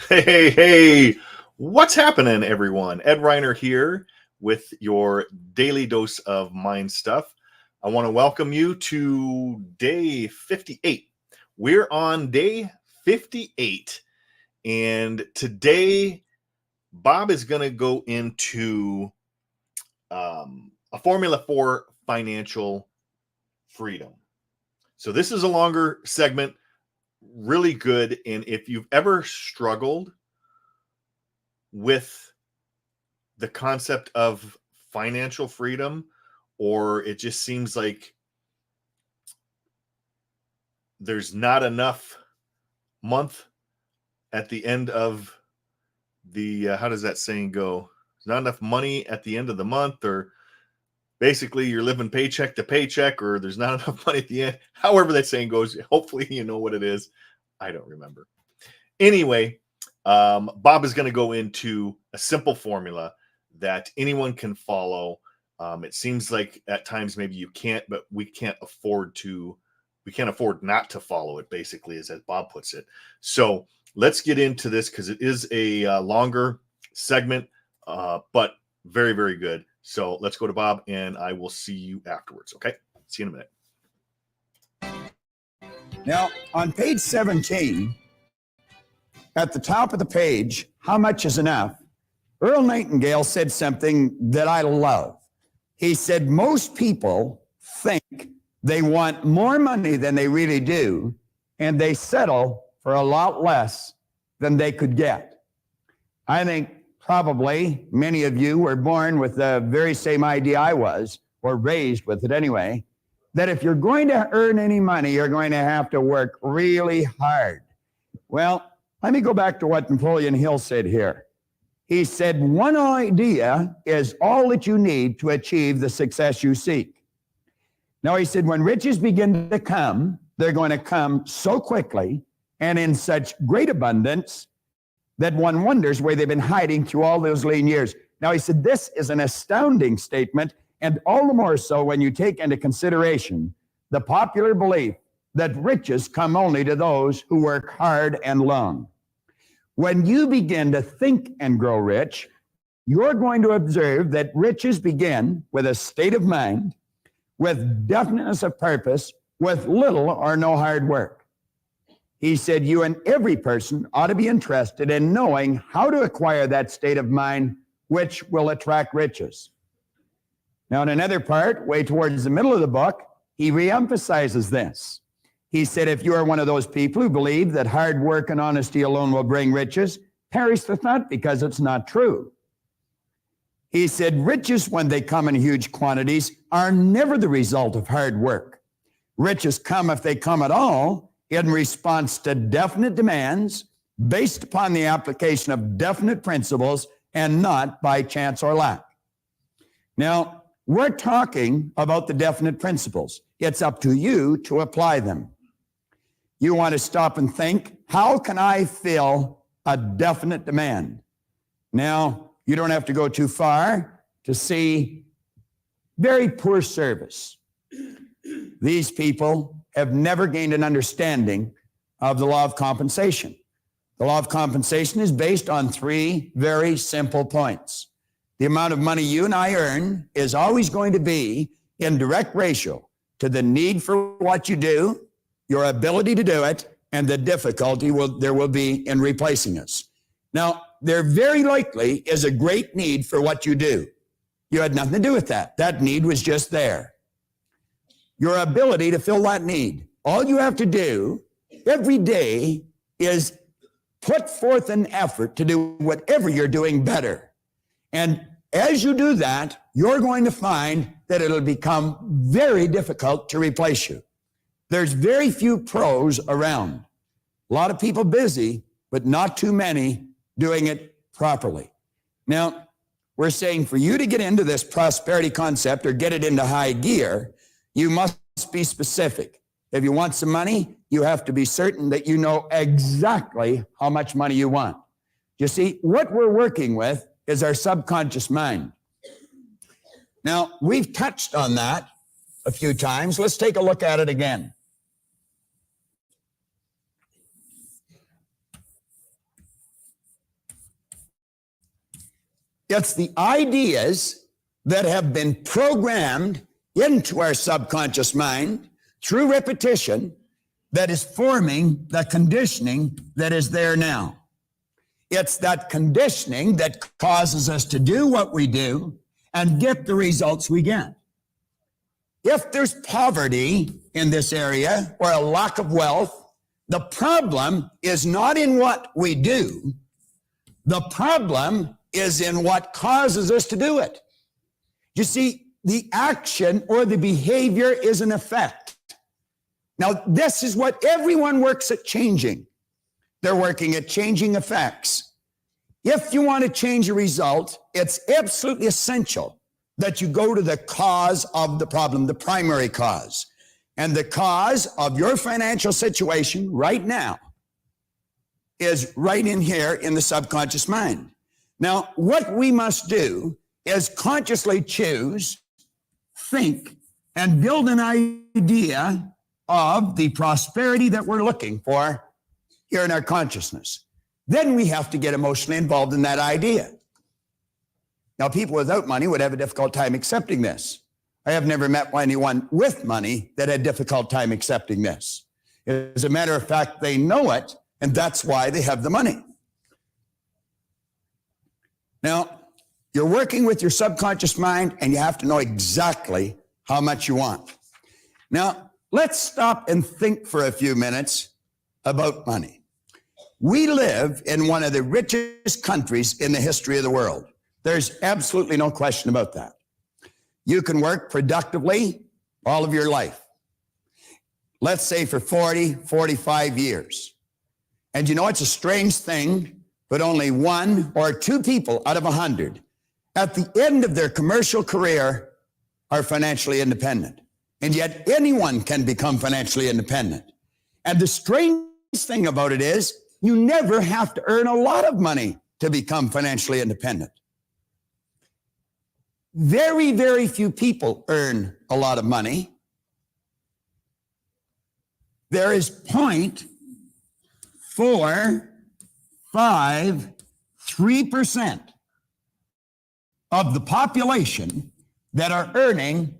Hey, what's happening, everyone? Ed Reiner here with your daily dose of mind stuff. I want to welcome you to day 58. We're on day 58, and today Bob is going to go into a formula for financial freedom. So, this is a longer segment, really good. And if you've ever struggled with the concept of financial freedom, or it just seems like there's not enough month at the end of the how does that saying go? There's not enough money at the end of the month, or basically you're living paycheck to paycheck, or there's not enough money at the end. However that saying goes, hopefully you know what it is. I don't remember. Anyway, Bob is going to go into a simple formula that anyone can follow. It seems like at times maybe you can't, but we can't afford not to follow it, basically, as Bob puts it. So let's get into this because it is a longer segment, but very, very good. So let's go to Bob, and I will see you afterwards. Okay? See you in a minute. Now, on page 17, at the top of the page, how much is enough? Earl Nightingale said something that I love. He said, most people think they want more money than they really do, and they settle for a lot less than they could get. I think probably many of you were born with the very same idea I was, or raised with it anyway, that if you're going to earn any money, you're going to have to work really hard. Well, let me go back to what Napoleon Hill said here. He said, one idea is all that you need to achieve the success you seek. Now, he said, when riches begin to come, they're going to come so quickly and in such great abundance that one wonders where they've been hiding through all those lean years. Now, he said, this is an astounding statement, and all the more so when you take into consideration the popular belief that riches come only to those who work hard and long. When you begin to think and grow rich, you're going to observe that riches begin with a state of mind, with definiteness of purpose, with little or no hard work. He said, you and every person ought to be interested in knowing how to acquire that state of mind, which will attract riches. Now, in another part, way towards the middle of the book, he reemphasizes this. He said, if you are one of those people who believe that hard work and honesty alone will bring riches, perish the thought, because it's not true. He said, riches, when they come in huge quantities, are never the result of hard work. Riches come, if they come at all, in response to definite demands based upon the application of definite principles and not by chance or luck. Now, we're talking about the definite principles. It's up to you to apply them. You want to stop and think, how can I fill a definite demand? Now, you don't have to go too far to see very poor service. These people have never gained an understanding of the law of compensation. The law of compensation is based on three very simple points. The amount of money you and I earn is always going to be in direct ratio to the need for what you do, your ability to do it, and the difficulty there will be in replacing us. Now, there very likely is a great need for what you do. You had nothing to do with that. That need was just there. Your ability to fill that need. All you have to do every day is put forth an effort to do whatever you're doing better. And as you do that, you're going to find that it'll become very difficult to replace you. There's very few pros around. A lot of people busy, but not too many doing it properly. Now, we're saying for you to get into this prosperity concept or get it into high gear, you must be specific. If you want some money, you have to be certain that you know exactly how much money you want. You see, what we're working with is our subconscious mind. Now, we've touched on that a few times. Let's take a look at it again. It's the ideas that have been programmed into our subconscious mind through repetition that is forming the conditioning that is there now. It's that conditioning that causes us to do what we do and get the results we get. If there's poverty in this area or a lack of wealth, the problem is not in what we do. The problem is in what causes us to do it. You see, the action or the behavior is an effect. Now, this is what everyone works at changing. They're working at changing effects. If you want to change a result, it's absolutely essential that you go to the cause of the problem, the primary cause. And the cause of your financial situation right now is right in here in the subconscious mind. Now, what we must do is consciously choose, think, and build an idea of the prosperity that we're looking for here in our consciousness. Then we have to get emotionally involved in that idea. Now, people without money would have a difficult time accepting this. I have never met anyone with money that had a difficult time accepting this. As a matter of fact, they know it, and that's why they have the money. Now, you're working with your subconscious mind, and you have to know exactly how much you want. Now, let's stop and think for a few minutes about money. We live in one of the richest countries in the history of the world. There's absolutely no question about that. You can work productively all of your life. Let's say for 40, 45 years. And you know, it's a strange thing, but only 1 or 2 people out of 100 at the end of their commercial career are financially independent. And yet anyone can become financially independent. And the strange thing about it is you never have to earn a lot of money to become financially independent. Very, very few people earn a lot of money. There is 0.453% of the population that are earning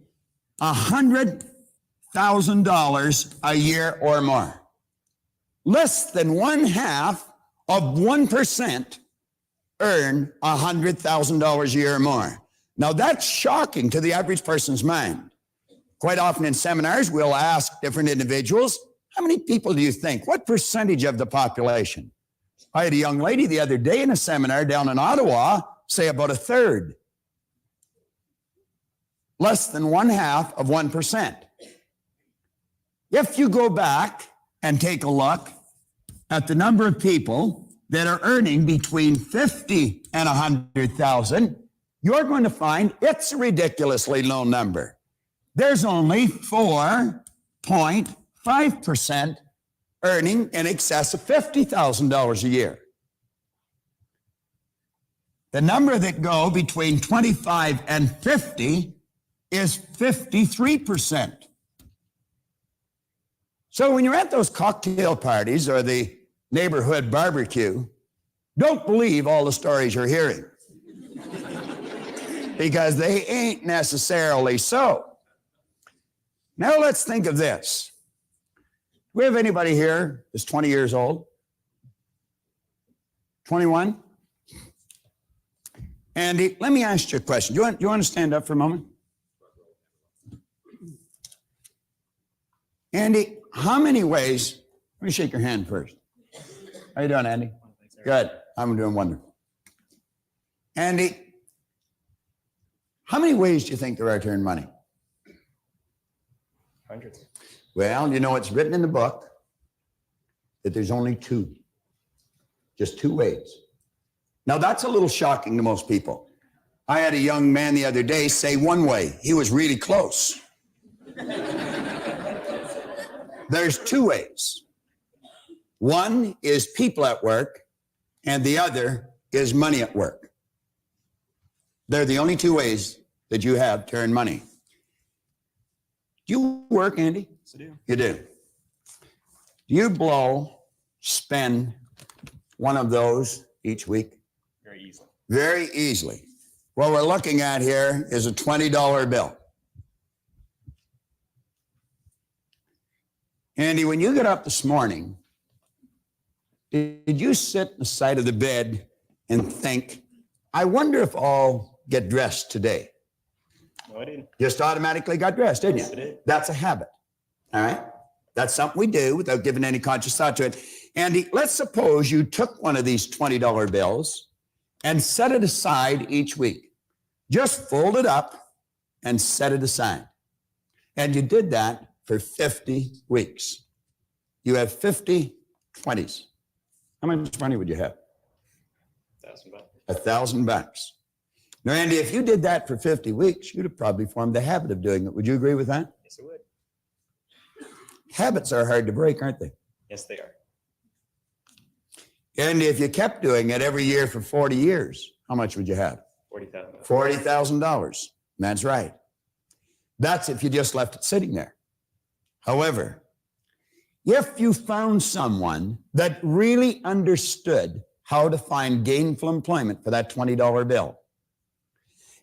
$100,000 a year or more. Less than 0.5% earn $100,000 a year or more. Now, that's shocking to the average person's mind. Quite often in seminars, we'll ask different individuals, how many people do you think? What percentage of the population? I had a young lady the other day in a seminar down in Ottawa say about 1/3. Less than 0.5%. If you go back and take a look at the number of people that are earning between 50 and 100,000, you're going to find it's a ridiculously low number. There's only 4.5% earning in excess of $50,000 a year. The number that go between 25 and 50 is 53%. So when you're at those cocktail parties or the neighborhood barbecue, don't believe all the stories you're hearing. Because they ain't necessarily so. Now let's think of this. Do we have anybody here that's 20 years old? 21? Andy, let me ask you a question. Do you want to stand up for a moment? Andy, how many ways, let me shake your hand first. How you doing, Andy? Good. I'm doing wonderful. Andy, how many ways do you think there are to earn money? Hundreds. Well, you know, it's written in the book that there's only 2. Just 2 ways. Now, that's a little shocking to most people. I had a young man the other day say 1 way. He was really close. There's 2 ways. One is people at work, and the other is money at work. They're the only 2 ways that you have to earn money. Do you work, Andy? Yes, I do. You do. Do you spend one of those each week? Very easily. Very easily. What we're looking at here is a $20 bill. Andy, when you get up this morning, did you sit on the side of the bed and think, I wonder if I'll get dressed today? No, I didn't. Just automatically got dressed, didn't you? Yes, I did. That's a habit. All right. That's something we do without giving any conscious thought to it. Andy, let's suppose you took one of these $20 bills and set it aside each week. Just fold it up and set it aside. And you did that for 50 weeks. You have 50 20s. How much money would you have? $1,000. $1,000. Now, Andy, if you did that for 50 weeks, you'd have probably formed the habit of doing it. Would you agree with that? Yes, I would. Habits are hard to break, aren't they? Yes, they are. And if you kept doing it every year for 40 years, how much would you have? $40,000. $40,000. That's right. That's if you just left it sitting there. However, if you found someone that really understood how to find gainful employment for that $20 bill,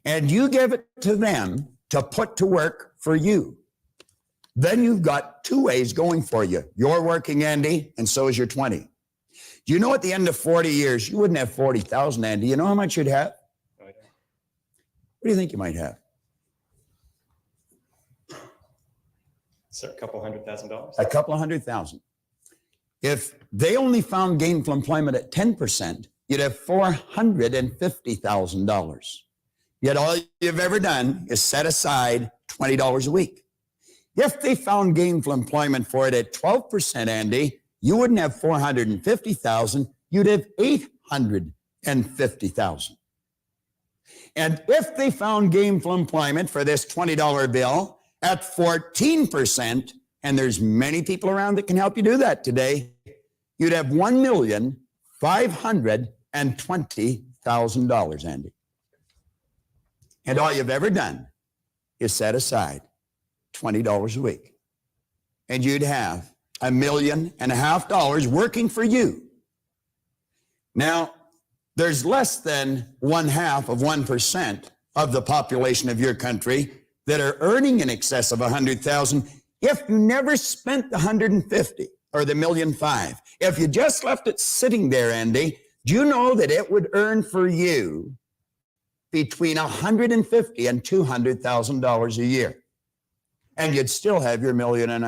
and you give it to them to put to work for you, then you've got two ways going for you. You're working, Andy, and so is your 20. Do you know at the end of 40 years, you wouldn't have 40,000, Andy. You know how much you'd have? No, I don't. What do you think you might have? Sir, a couple $100,000. A couple of $100,000. If they only found gainful employment at 10%, you'd have $450,000. Yet all you've ever done is set aside $20 a week. If they found gainful employment for it at 12%, Andy, you wouldn't have $450,000, you'd have $850,000. And if they found gainful employment for this $20 bill at 14%, and there's many people around that can help you do that today, you'd have $1,520,000, Andy. And all you've ever done is set aside $20 a week. And you'd have $1.5 million working for you. Now, there's less than 0.5% of the population of your country that are earning in excess of 100,000. If you never spent the 150 or the $1.5 million, if you just left it sitting there, Andy, do you know that it would earn for you between $150,000 and $200,000 a year? And you'd still have your $1.5 million.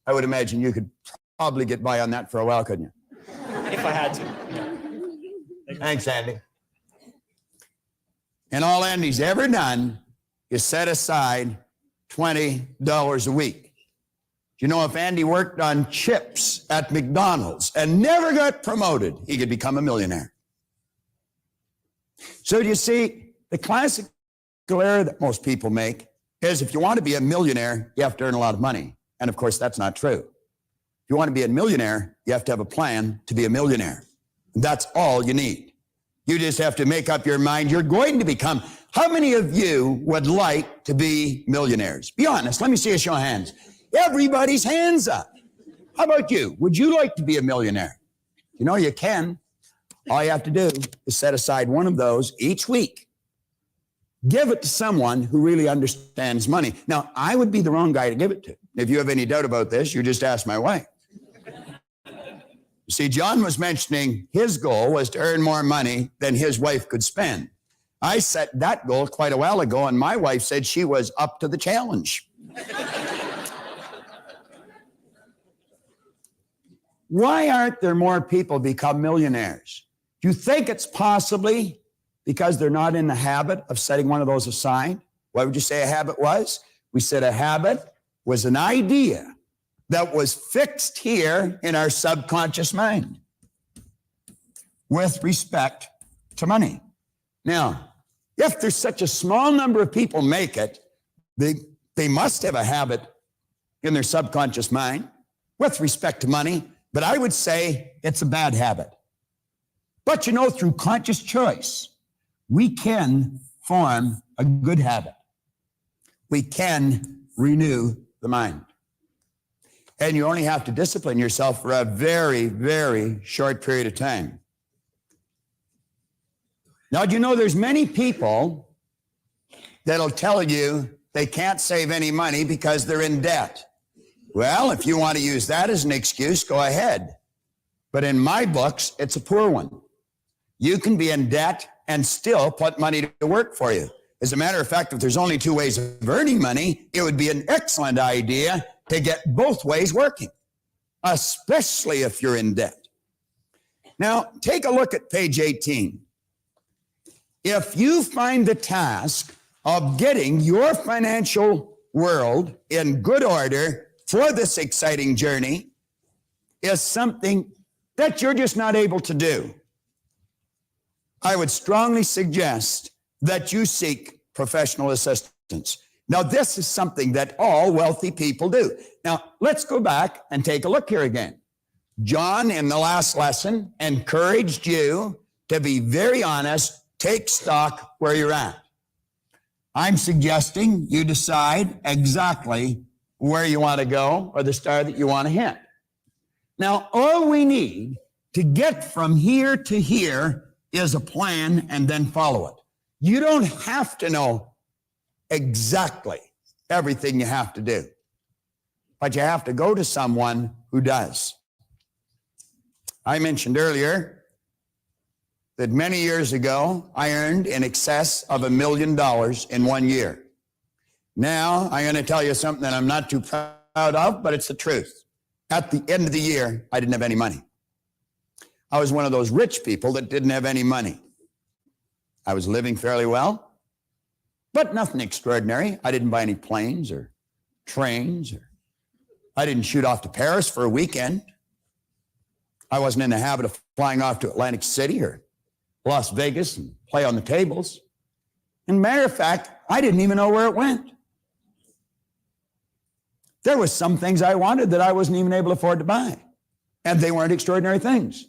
I would imagine you could probably get by on that for a while, couldn't you? If I had to. Thanks, Andy. And all Andy's ever done is set aside $20 a week. Do you know if Andy worked on chips at McDonald's and never got promoted, he could become a millionaire? So do you see, the classic error that most people make is if you want to be a millionaire, you have to earn a lot of money. And of course, that's not true. If you want to be a millionaire, you have to have a plan to be a millionaire. That's all you need. You just have to make up your mind you're going to become. How many of you would like to be millionaires? Be honest. Let me see a show of hands. Everybody's hands up. How about you? Would you like to be a millionaire? You know, you can. All you have to do is set aside one of those each week. Give it to someone who really understands money. Now, I would be the wrong guy to give it to. If you have any doubt about this, you just ask my wife. You see, John was mentioning his goal was to earn more money than his wife could spend. I set that goal quite a while ago, and my wife said she was up to the challenge. Why aren't there more people become millionaires? Do you think it's possibly because they're not in the habit of setting one of those aside? What would you say a habit was? We said a habit was an idea that was fixed here in our subconscious mind with respect to money. Now, if there's such a small number of people make it, they must have a habit in their subconscious mind with respect to money, but I would say it's a bad habit. But you know, through conscious choice, we can form a good habit. We can renew the mind. And you only have to discipline yourself for a very, very short period of time. Now, do you know there's many people that'll tell you they can't save any money because they're in debt. Well, if you want to use that as an excuse, go ahead. But in my books, it's a poor one. You can be in debt and still put money to work for you. As a matter of fact, if there's only two ways of earning money, it would be an excellent idea to get both ways working, especially if you're in debt. Now, take a look at page 18. If you find the task of getting your financial world in good order for this exciting journey is something that you're just not able to do, I would strongly suggest that you seek professional assistance. Now, this is something that all wealthy people do. Now, let's go back and take a look here again. John, in the last lesson, encouraged you to be very honest, take stock where you're at. I'm suggesting you decide exactly where you want to go or the star that you want to hit. Now, all we need to get from here to here is a plan and then follow it. You don't have to know exactly everything you have to do, but you have to go to someone who does. I mentioned earlier that many years ago, I earned in excess of $1 million in 1 year. Now, I'm going to tell you something that I'm not too proud of, but it's the truth. At the end of the year, I didn't have any money. I was one of those rich people that didn't have any money. I was living fairly well, but nothing extraordinary. I didn't buy any planes or trains, or I didn't shoot off to Paris for a weekend. I wasn't in the habit of flying off to Atlantic City or Las Vegas and play on the tables. And matter of fact, I didn't even know where it went. There was some things I wanted that I wasn't even able to afford to buy, and they weren't extraordinary things.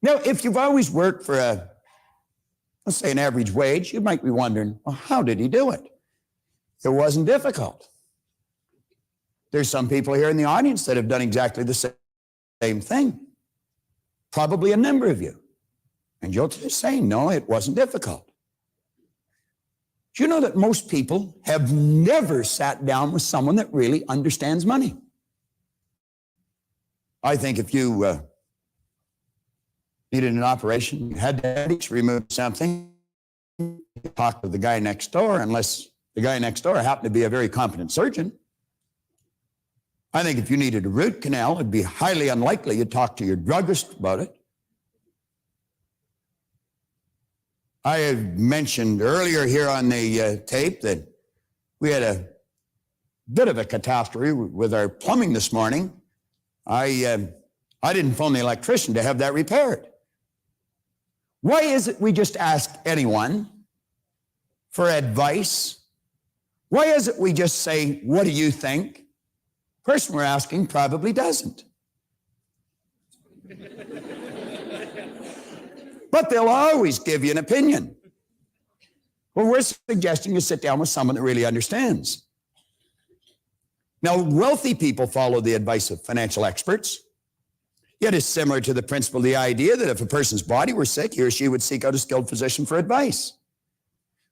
Now, if you've always worked for let's say an average wage, you might be wondering, well, how did he do it? It wasn't difficult. There's some people here in the audience that have done exactly the same thing. Probably a number of you. And you'll say, no, it wasn't difficult. Do you know that most people have never sat down with someone that really understands money? I think if you needed an operation, you had to remove something, you talk to the guy next door, unless the guy next door happened to be a very competent surgeon. I think if you needed a root canal, it'd be highly unlikely you'd talk to your druggist about it. I had mentioned earlier here on the tape that we had a bit of a catastrophe with our plumbing this morning. I didn't phone the electrician to have that repaired. Why is it we just ask anyone for advice? Why is it we just say, what do you think? The person we're asking probably doesn't. But they'll always give you an opinion. Well, we're suggesting you sit down with someone that really understands. Now, wealthy people follow the advice of financial experts. It is similar to the principle, the idea that if a person's body were sick, he or she would seek out a skilled physician for advice.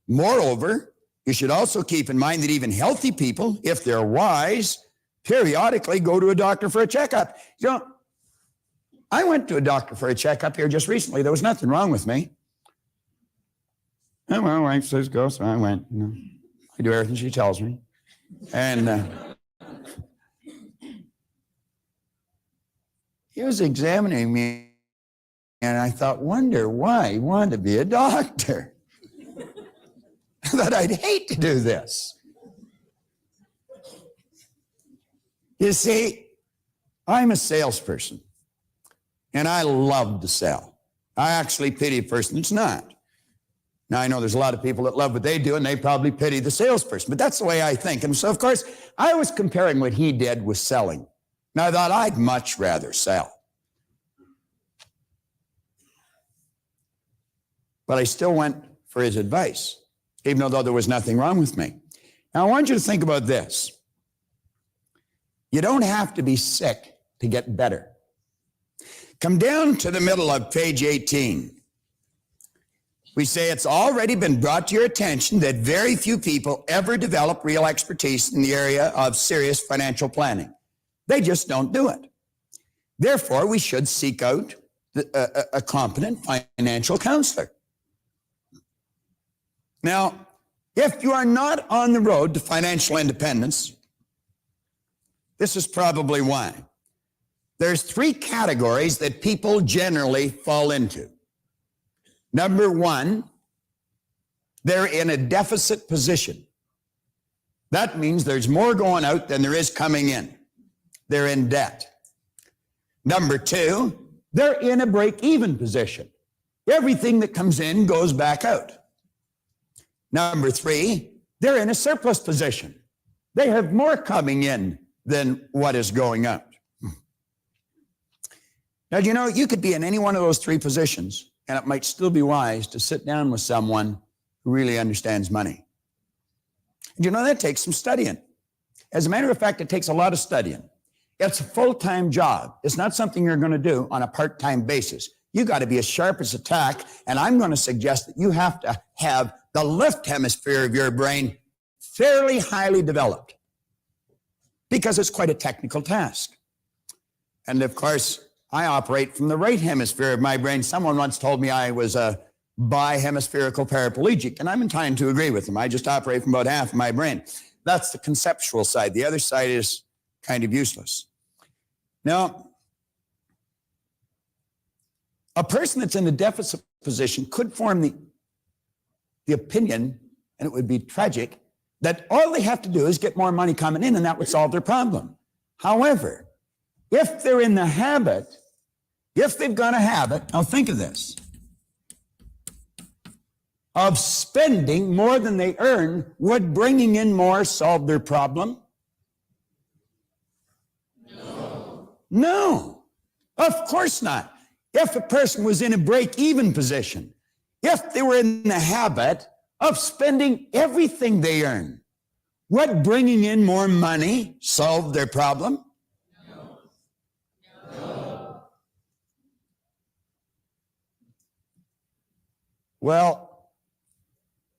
Moreover, you should also keep in mind that even healthy people, if they're wise, periodically go to a doctor for a checkup. You know, I went to a doctor for a checkup here just recently. There was nothing wrong with me. And my wife says go, so I went. You know, I do everything she tells me. And he was examining me, and I thought, wonder why he wanted to be a doctor. That I'd hate to do this. You see, I'm a salesperson, and I love to sell. I actually pity a person that's not. Now, I know there's a lot of people that love what they do, and they probably pity the salesperson, but that's the way I think. And so, of course, I was comparing what he did with selling. And I thought I'd much rather sell. But I still went for his advice, even though there was nothing wrong with me. Now, I want you to think about this. You don't have to be sick to get better. Come down to the middle of page 18. We say it's already been brought to your attention that very few people ever develop real expertise in the area of serious financial planning. They just don't do it. Therefore, we should seek out a competent financial counselor. Now, if you are not on the road to financial independence, this is probably why. There's 3 categories that people generally fall into. Number 1, they're in a deficit position. That means there's more going out than there is coming in. They're in debt. Number 2, they're in a break-even position. Everything that comes in goes back out. Number 3, they're in a surplus position. They have more coming in than what is going out. Now, you know, you could be in any one of those 3 positions, and it might still be wise to sit down with someone who really understands money. You know, that takes some studying. As a matter of fact, it takes a lot of studying. It's a full-time job. It's not something you're going to do on a part-time basis. You got to be as sharp as a tack, and I'm going to suggest that you have to have the left hemisphere of your brain fairly highly developed because it's quite a technical task. And of course, I operate from the right hemisphere of my brain. Someone once told me I was a bihemispherical paraplegic, and I'm inclined to agree with them. I just operate from about half of my brain. That's the conceptual side. The other side is kind of useless. Now, a person that's in the deficit position could form the opinion, and it would be tragic, that all they have to do is get more money coming in and that would solve their problem. However, if they're in the habit, if they've got a habit, now think of this, of spending more than they earn, would bringing in more solve their problem? No, of course not. If a person was in a break-even position, if they were in the habit of spending everything they earn, would bringing in more money solve their problem? No. Well,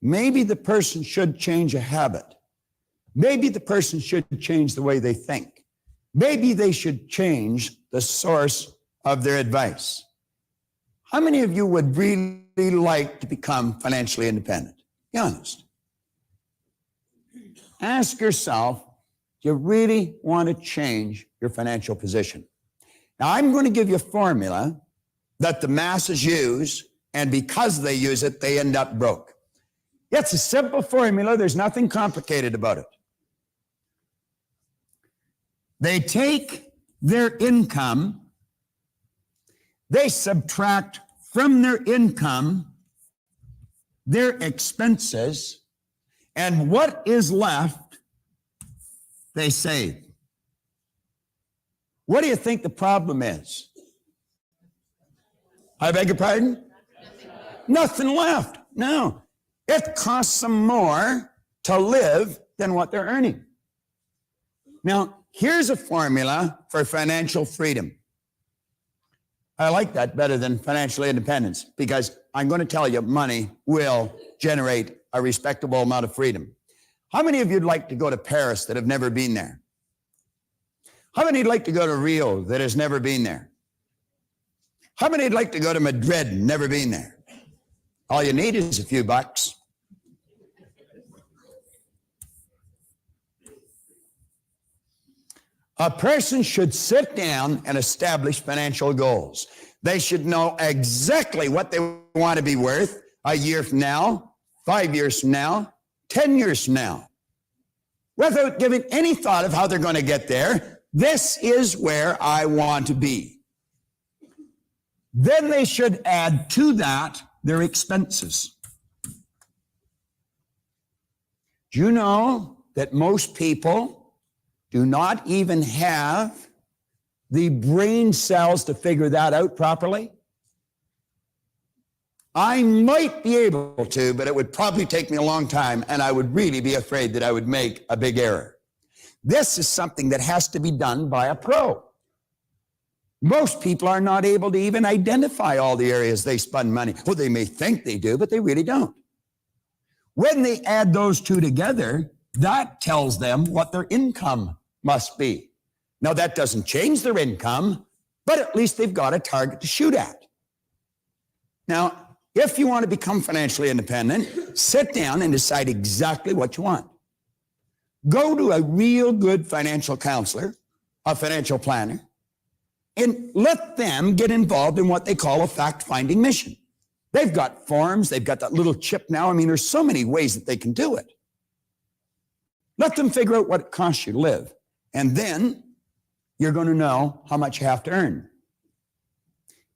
maybe the person should change a habit. Maybe the person should change the way they think. Maybe they should change the source of their advice. How many of you would really like to become financially independent? Be honest. Ask yourself, do you really want to change your financial position? Now, I'm going to give you a formula that the masses use, and because they use it, they end up broke. It's a simple formula. There's nothing complicated about it. They take their income, they subtract from their income their expenses, and what is left, they save. What do you think the problem is? I beg your pardon? Nothing left. No. It costs them more to live than what they're earning. Now, here's a formula for financial freedom. I like that better than financial independence because I'm going to tell you money will generate a respectable amount of freedom. How many of you'd like to go to Paris that have never been there? How many would like to go to Rio that has never been there? How many would like to go to Madrid and never been there? All you need is a few bucks. A person should sit down and establish financial goals. They should know exactly what they want to be worth a year from now, 5 years from now, 10 years from now. Without giving any thought of how they're going to get there, this is where I want to be. Then they should add to that their expenses. Do you know that most people do not even have the brain cells to figure that out properly? I might be able to, but it would probably take me a long time, and I would really be afraid that I would make a big error. This is something that has to be done by a pro. Most people are not able to even identify all the areas they spend money. Well, they may think they do, but they really don't. When they add those two together, that tells them what their income must be. Now, that doesn't change their income, but at least they've got a target to shoot at. Now, if you want to become financially independent, sit down and decide exactly what you want. Go to a real good financial counselor, a financial planner, and let them get involved in what they call a fact-finding mission. They've got forms, they've got that little chip now. I mean, there's so many ways that they can do it. Let them figure out what it costs you to live. And then you're going to know how much you have to earn.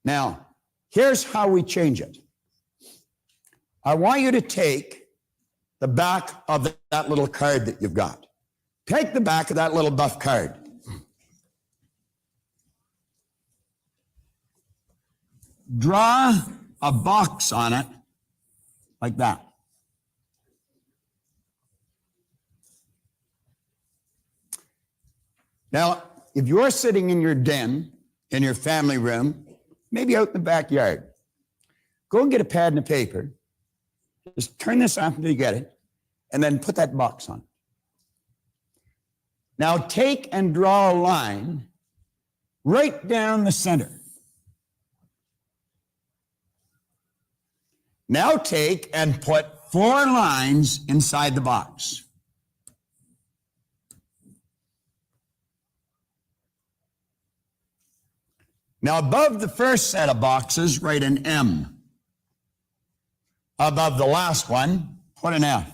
Now, here's how we change it. I want you to take the back of that little card that you've got. Take the back of that little buff card. Draw a box on it like that. Now, if you're sitting in your den, in your family room, maybe out in the backyard, go and get a pad and a paper. Just turn this off until you get it, and then put that box on. Now take and draw a line right down the center. Now take and put 4 lines inside the box. Now above the first set of boxes, write an M. Above the last one, put an F.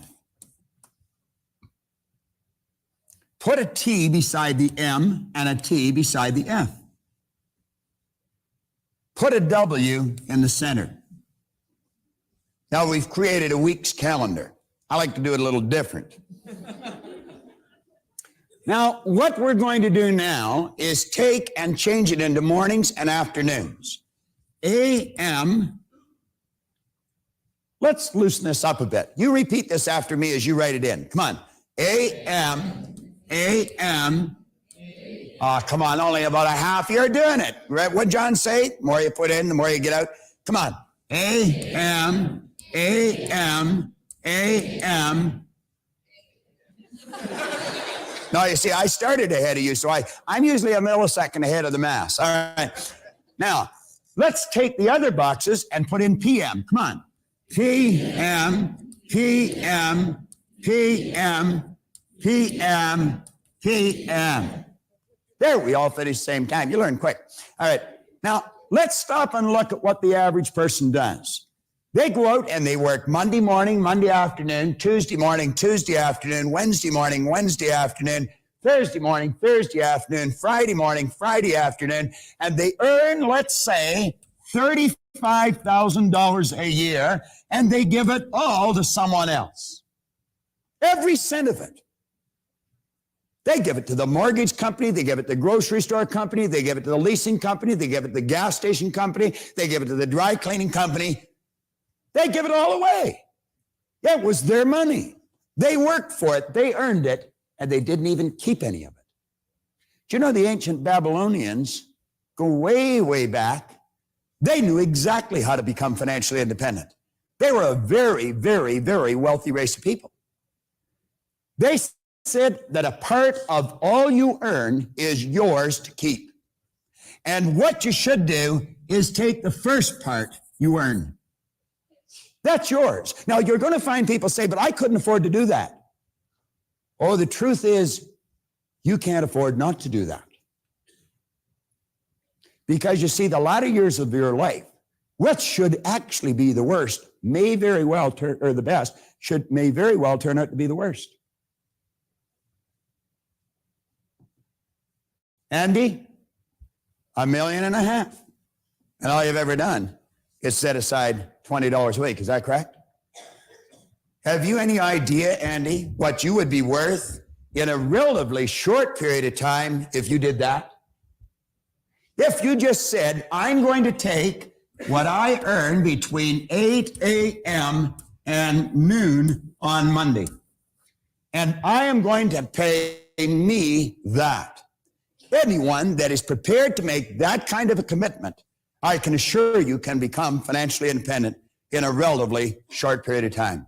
Put a T beside the M and a T beside the F. Put a W in the center. Now we've created a week's calendar. I like to do it a little different. Now, what we're going to do now is take and change it into mornings and afternoons. AM. Let's loosen this up a bit. You repeat this after me as you write it in. Come on. AM. AM. Come on, only about a half. You're doing it. Right? What'd John say? The more you put in, the more you get out. Come on. AM. AM. AM. No, you see, I started ahead of you, so I'm usually a millisecond ahead of the mass. All right. Now, let's take the other boxes and put in PM. Come on. PM, PM, PM, PM, PM. There, we all finish the same time. You learn quick. All right. Now, let's stop and look at what the average person does. They go out and they work Monday morning, Monday afternoon, Tuesday morning, Tuesday afternoon, Wednesday morning, Wednesday afternoon, Thursday morning, Thursday afternoon, Friday morning, Friday afternoon, and they earn, let's say, $35,000 a year, and they give it all to someone else. Every cent of it. They give it to the mortgage company, they give it to the grocery store company, they give it to the leasing company, they give it to the gas station company, they give it to the dry cleaning company. They give it all away. It was their money. They worked for it, they earned it, and they didn't even keep any of it. Do you know the ancient Babylonians go way, way back? They knew exactly how to become financially independent. They were a very, very, very wealthy race of people. They said that a part of all you earn is yours to keep. And what you should do is take the first part you earn. That's yours. Now, you're going to find people say, but I couldn't afford to do that. Oh, the truth is, you can't afford not to do that. Because you see, the latter years of your life, what should actually be the worst, may very well turn, or the best, may very well turn out to be the worst. Andy, $1.5 million, and all you've ever done is set aside $20 a week. Is that correct? Have you any idea, Andy, what you would be worth in a relatively short period of time if you did that? If you just said, I'm going to take what I earn between 8 a.m. and noon on Monday, and I am going to pay me that. Anyone that is prepared to make that kind of a commitment, I can assure you, can become financially independent in a relatively short period of time.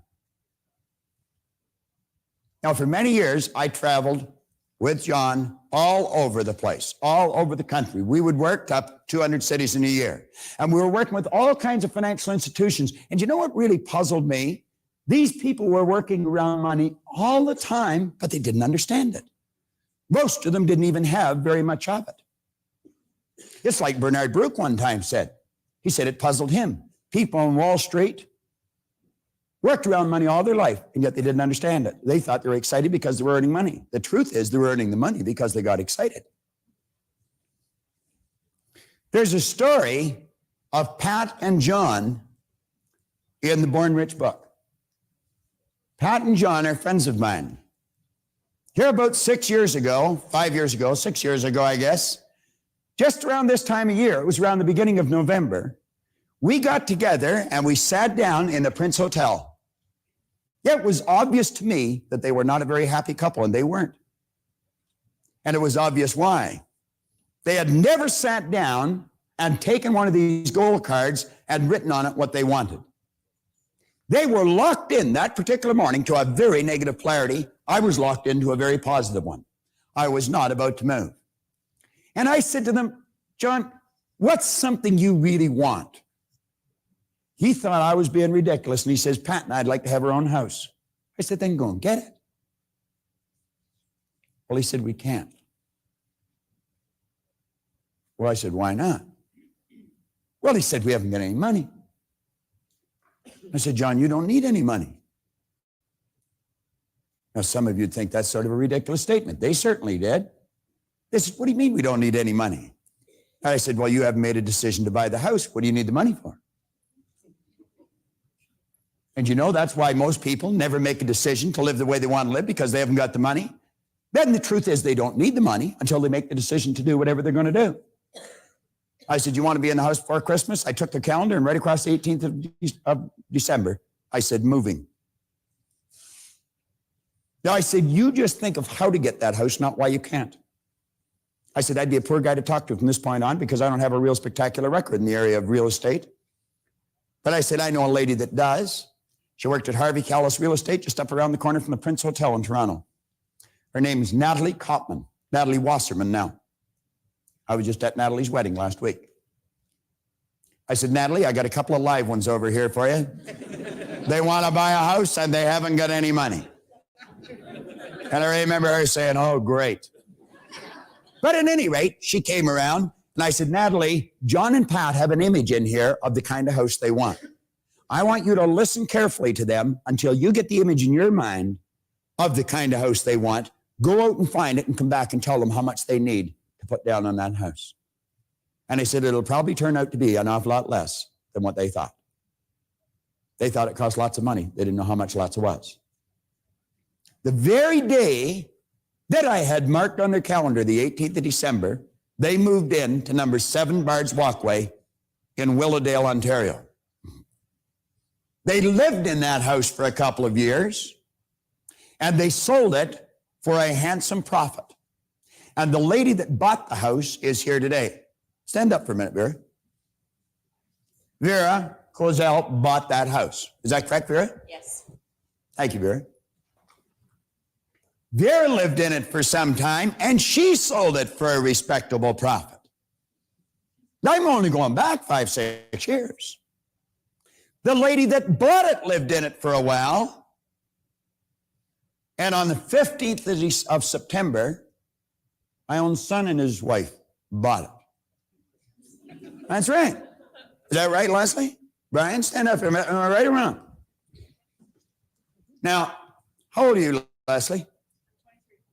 Now, for many years, I traveled with John all over the place, all over the country. We would work up 200 cities in a year. And we were working with all kinds of financial institutions. And you know what really puzzled me? These people were working around money all the time, but they didn't understand it. Most of them didn't even have very much of it. It's like Bernard Baruch one time said. He said it puzzled him. People on Wall Street worked around money all their life, and yet they didn't understand it. They thought they were excited because they were earning money. The truth is they were earning the money because they got excited. There's a story of Pat and John in the Born Rich book. Pat and John are friends of mine. Here about 6 years ago, 5 years ago, 6 years ago, I guess, just around this time of year, it was around the beginning of November, we got together and we sat down in the Prince Hotel. It was obvious to me that they were not a very happy couple, and they weren't. And it was obvious why. They had never sat down and taken one of these gold cards and written on it what they wanted. They were locked in that particular morning to a very negative polarity. I was locked into a very positive one. I was not about to move. And I said to them, John, what's something you really want? He thought I was being ridiculous, and he says, Pat and I'd like to have our own house. I said, then go and get it. Well, he said, we can't. Well, I said, why not? Well, he said, we haven't got any money. I said, John, you don't need any money. Now, some of you would think that's sort of a ridiculous statement. They certainly did. They said, what do you mean we don't need any money? And I said, well, you haven't made a decision to buy the house. What do you need the money for? And you know, that's why most people never make a decision to live the way they want to live, because they haven't got the money. Then the truth is they don't need the money until they make the decision to do whatever they're going to do. I said, you want to be in the house before Christmas? I took the calendar, and right across the 18th of December, I said, moving. Now, I said, you just think of how to get that house, not why you can't. I said, I'd be a poor guy to talk to from this point on because I don't have a real spectacular record in the area of real estate. But I said, I know a lady that does. She worked at Harvey Callis Real Estate just up around the corner from the Prince Hotel in Toronto. Her name is Natalie Kopman, Natalie Wasserman now. I was just at Natalie's wedding last week. I said, Natalie, I got a couple of live ones over here for you. They want to buy a house and they haven't got any money. And I remember her saying, oh, great. But at any rate, she came around and I said, Natalie, John and Pat have an image in here of the kind of house they want. I want you to listen carefully to them until you get the image in your mind of the kind of house they want. Go out and find it and come back and tell them how much they need to put down on that house. And I said, it'll probably turn out to be an awful lot less than what they thought. They thought it cost lots of money. They didn't know how much lots was. The very day that I had marked on their calendar, the 18th of December, they moved in to number 7 Bard's Walkway in Willowdale, Ontario. They lived in that house for a couple of years, and they sold it for a handsome profit. And the lady that bought the house is here today. Stand up for a minute, Vera. Vera Kozel bought that house. Is that correct, Vera? Yes. Thank you, Vera. Vera lived in it for some time, and she sold it for a respectable profit. Now, I'm only going back 5, 6 years. The lady that bought it lived in it for a while, and on the 15th of September, my own son and his wife bought it. That's right. Is that right, Leslie? Brian, stand up for a minute. Am I right or wrong? Now, how old are you, Leslie?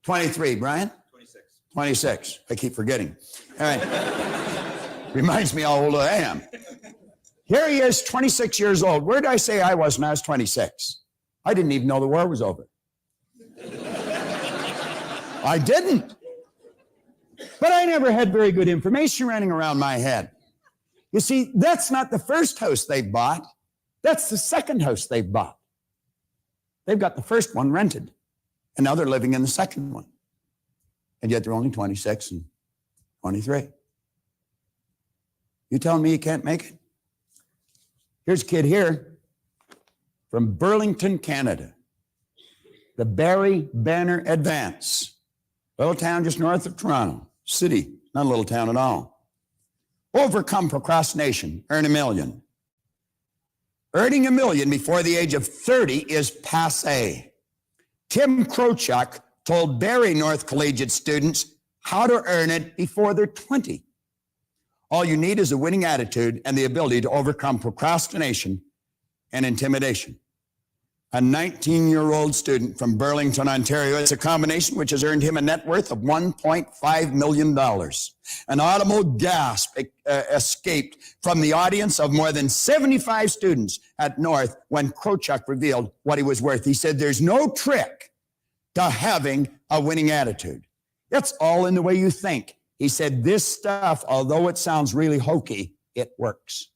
23. Brian? 26. 26. I keep forgetting. All right. Reminds me how old I am. Here he is, 26 years old. Where did I say I was when I was 26? I didn't even know the war was over. I didn't. But I never had very good information running around my head. You see, that's not the first house they've bought. That's the second house they've bought. They've got the first one rented, and now they're living in the second one. And yet they're only 26 and 23. You telling me you can't make it? Here's a kid here from Burlington, Canada. The Barry Banner Advance. Little town just north of Toronto. City, not a little town at all. Overcome procrastination, earn $1 million. Earning $1 million before the age of 30 is passé. Tim Krochuk told Barry North Collegiate students how to earn it before they're 20. All you need is a winning attitude and the ability to overcome procrastination and intimidation. A 19-year-old student from Burlington, Ontario. It's a combination which has earned him a net worth of $1.5 million. An audible gasp escaped from the audience of more than 75 students at North when Krochuk revealed what he was worth. He said, there's no trick to having a winning attitude. It's all in the way you think. He said, this stuff, although it sounds really hokey, it works.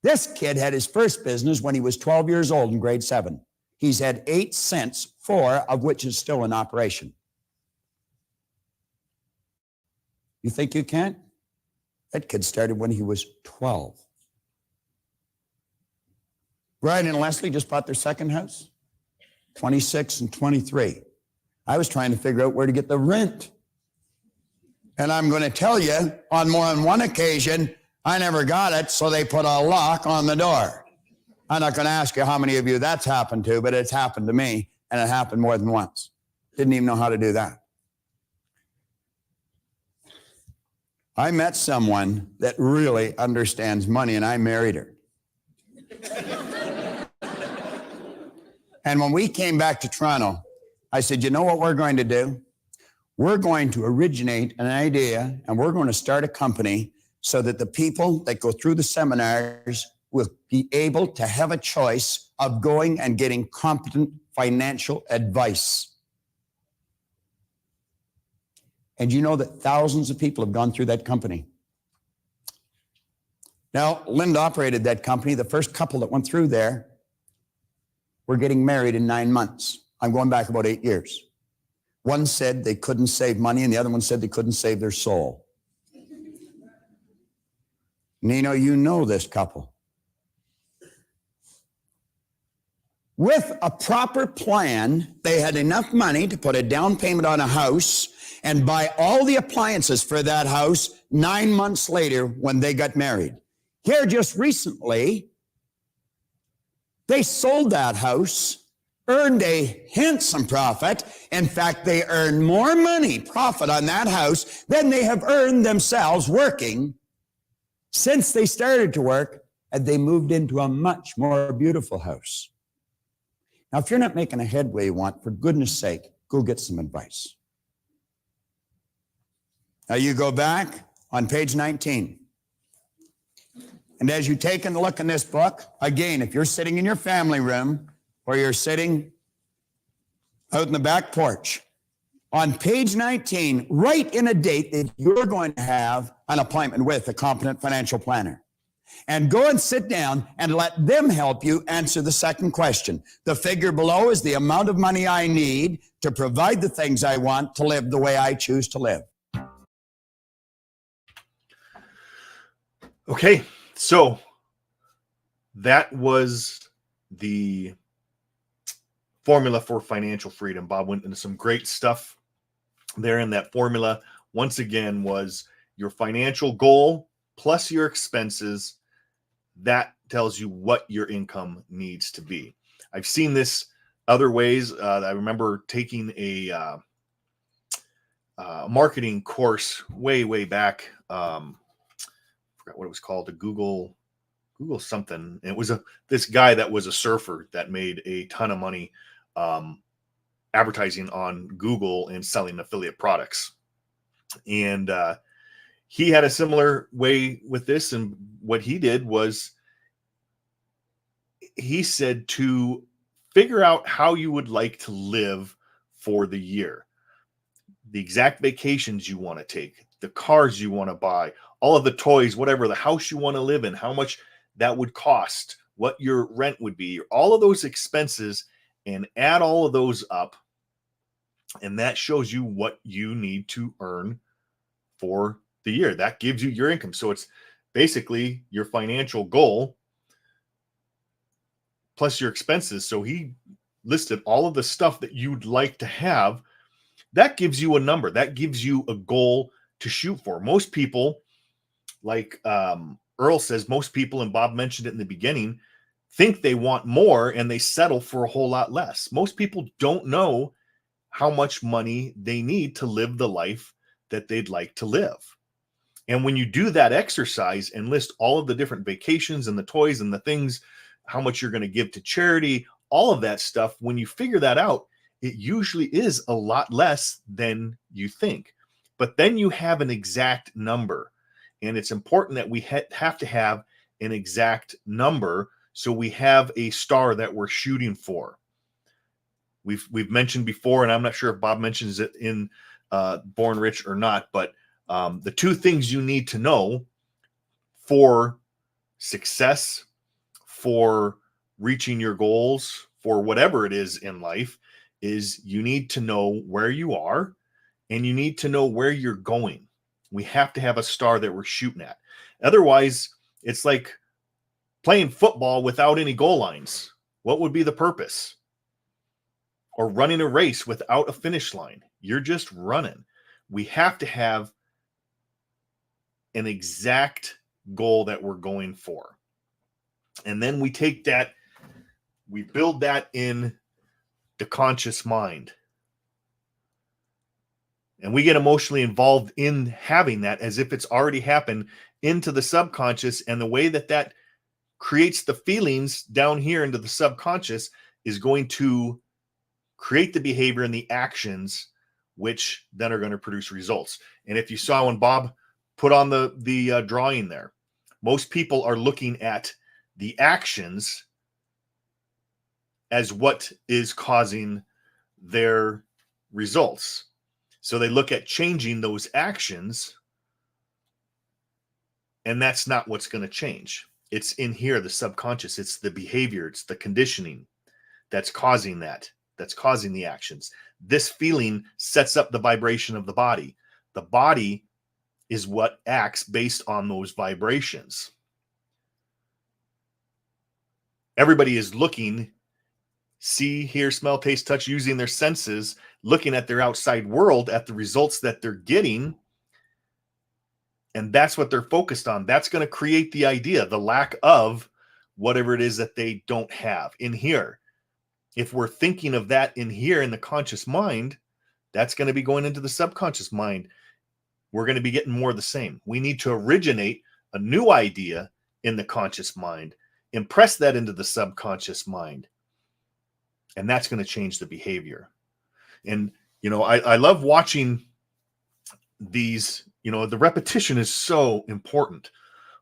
This kid had his first business when he was 12 years old in grade 7. He's had 8 cents, 4 of which is still in operation. You think you can't? That kid started when he was 12. Brian and Leslie just bought their second house, 26 and 23. I was trying to figure out where to get the rent. And I'm going to tell you, on more than one occasion, I never got it, so they put a lock on the door. I'm not going to ask you how many of you that's happened to, but it's happened to me, and it happened more than once. Didn't even know how to do that. I met someone that really understands money, and I married her. And when we came back to Toronto, I said, you know what we're going to do? We're going to originate an idea, and we're going to start a company so that the people that go through the seminars will be able to have a choice of going and getting competent financial advice. And you know that thousands of people have gone through that company. Now, Linda operated that company. The first couple that went through there were getting married in 9 months. I'm going back about 8 years. One said they couldn't save money, and the other one said they couldn't save their soul. Nino, you know this couple. With a proper plan, they had enough money to put a down payment on a house and buy all the appliances for that house 9 months later when they got married. Here just recently, they sold that house, earned a handsome profit. In fact, they earned more money, profit on that house than they have earned themselves working since they started to work, and they moved into a much more beautiful house. Now, if you're not making a headway you want, for goodness sake, go get some advice. Now you go back on page 19. And as you take a look in this book, again, if you're sitting in your family room or you're sitting out in the back porch, on page 19, write in a date that you're going to have an appointment with a competent financial planner. And go and sit down and let them help you answer the second question. The figure below is the amount of money I need to provide the things I want to live the way I choose to live. Okay, so that was the formula for financial freedom. Bob went into some great stuff there, in that formula once again was your financial goal plus your expenses. That tells you what your income needs to be. I've seen this other ways. I remember taking a marketing course way back. Forgot what it was called, a Google something. And it was this guy that was a surfer that made a ton of money advertising on Google and selling affiliate products. And he had a similar way with this. And what he did was he said to figure out how you would like to live for the year, the exact vacations you want to take, the cars you want to buy, all of the toys, whatever, the house you want to live in, how much that would cost, what your rent would be, all of those expenses, and add all of those up. And that shows you what you need to earn for the year. That gives you your income. So it's basically your financial goal plus your expenses. So he listed all of the stuff that you'd like to have. That gives you a number. That gives you a goal to shoot for. Most people, like Earl says, most people, and Bob mentioned it in the beginning, think they want more and they settle for a whole lot less. Most people don't know how much money they need to live the life that they'd like to live. And when you do that exercise and list all of the different vacations and the toys and the things, how much you're going to give to charity, all of that stuff, when you figure that out, it usually is a lot less than you think. But then you have an exact number. And it's important that we have to have an exact number so we have a star that we're shooting for. We've mentioned before, and I'm not sure if Bob mentions it in Born Rich or not, but the two things you need to know for success, for reaching your goals, for whatever it is in life, is you need to know where you are and you need to know where you're going. We have to have a star that we're shooting at. Otherwise, it's like playing football without any goal lines. What would be the purpose? Or running a race without a finish line. You're just running. We have to have an exact goal that we're going for. And then we take that, we build that in the conscious mind. And we get emotionally involved in having that as if it's already happened into the subconscious. And the way that that creates the feelings down here into the subconscious is going to create the behavior and the actions, which then are going to produce results. And if you saw when Bob put on the drawing there, most people are looking at the actions as what is causing their results. So they look at changing those actions, and that's not what's going to change. It's in here, the subconscious. It's the behavior. It's the conditioning that's causing that. That's causing the actions. This feeling sets up the vibration of the body. The body is what acts based on those vibrations. Everybody is looking, see, hear, smell, taste, touch, using their senses, looking at their outside world, at the results that they're getting. And that's what they're focused on. That's going to create the idea, the lack of whatever it is that they don't have in here. If we're thinking of that in here in the conscious mind, that's going to be going into the subconscious mind. We're going to be getting more of the same. We need to originate a new idea in the conscious mind, impress that into the subconscious mind, and that's going to change the behavior. And, you know, I love watching these, you know, the repetition is so important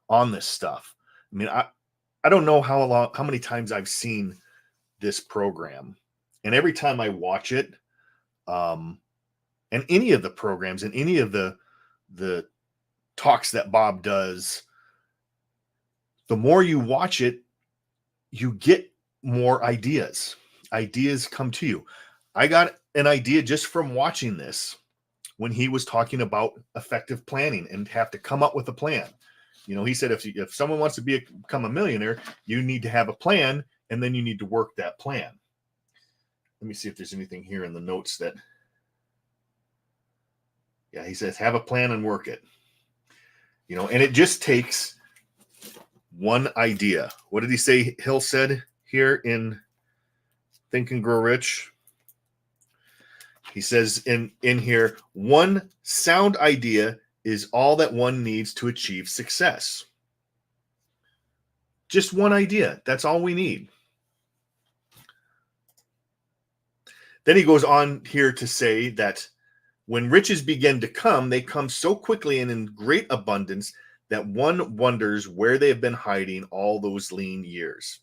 on this stuff. I mean, I don't know how many times I've seen this program, and every time I watch it, and any of the programs and any of the talks that Bob does, the more you watch it, you get more ideas. Ideas come to you. I got an idea just from watching this when he was talking about effective planning and have to come up with a plan. You know, he said if someone wants to become a millionaire, you need to have a plan, and then you need to work that plan. Let me see if there's anything here in the notes that, yeah, he says, have a plan and work it. You know, and it just takes one idea. What did he say Hill said here in Think and Grow Rich? He says in here, one sound idea is all that one needs to achieve success. Just one idea. That's all we need. Then he goes on here to say that when riches begin to come, they come so quickly and in great abundance that one wonders where they have been hiding all those lean years.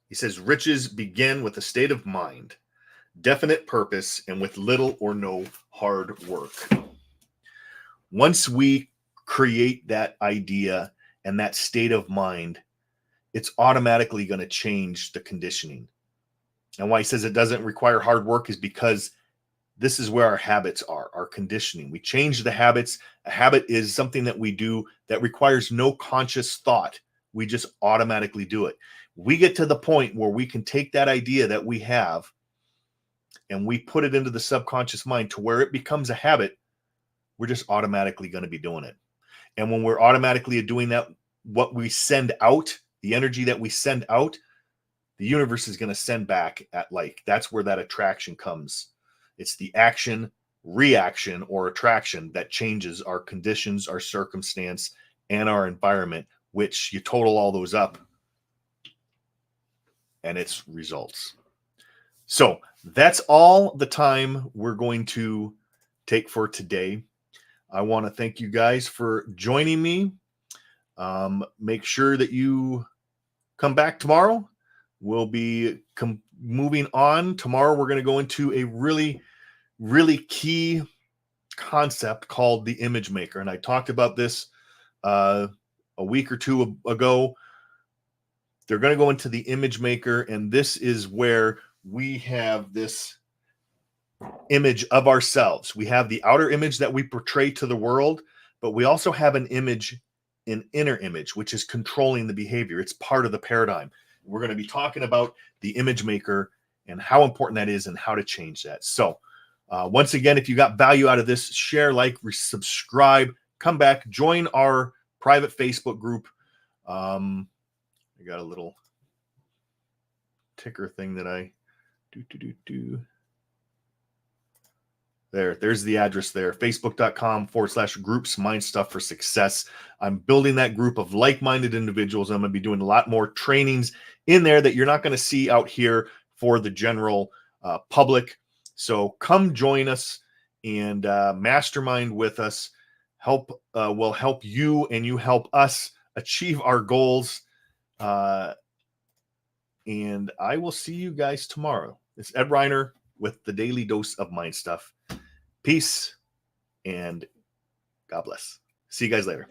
He says riches begin with a state of mind, definite purpose, and with little or no hard work. Once we create that idea and that state of mind, it's automatically going to change the conditioning. And why he says it doesn't require hard work is because this is where our habits are, our conditioning. We change the habits. A habit is something that we do that requires no conscious thought. We just automatically do it. We get to the point where we can take that idea that we have and we put it into the subconscious mind to where it becomes a habit. We're just automatically going to be doing it. And when we're automatically doing that, what we send out, the energy that we send out, the universe is going to send back at like. That's where that attraction comes. It's the action, reaction, or attraction that changes our conditions, our circumstance, and our environment, which you total all those up and it's results. So that's all the time we're going to take for today. I want to thank you guys for joining me. Make sure that you come back tomorrow. We'll be moving on. Tomorrow, we're going to go into a really, really key concept called the image maker. And I talked about this a week or two ago. They're going to go into the image maker. And this is where we have this image of ourselves. We have the outer image that we portray to the world, but we also have an image, an inner image, which is controlling the behavior. It's part of the paradigm. We're going to be talking about the image maker and how important that is and how to change that. So once again, if you got value out of this, share, like, subscribe, come back, join our private Facebook group. I got a little ticker thing that I do. There's the address there, facebook.com/groups Mind Stuff for Success. I'm building that group of like-minded individuals. I'm going to be doing a lot more trainings in there that you're not going to see out here for the general public. So come join us and mastermind with us. We'll help you and you help us achieve our goals. And I will see you guys tomorrow. It's Ed Reiner with the Daily Dose of Mind Stuff. Peace and God bless. See you guys later.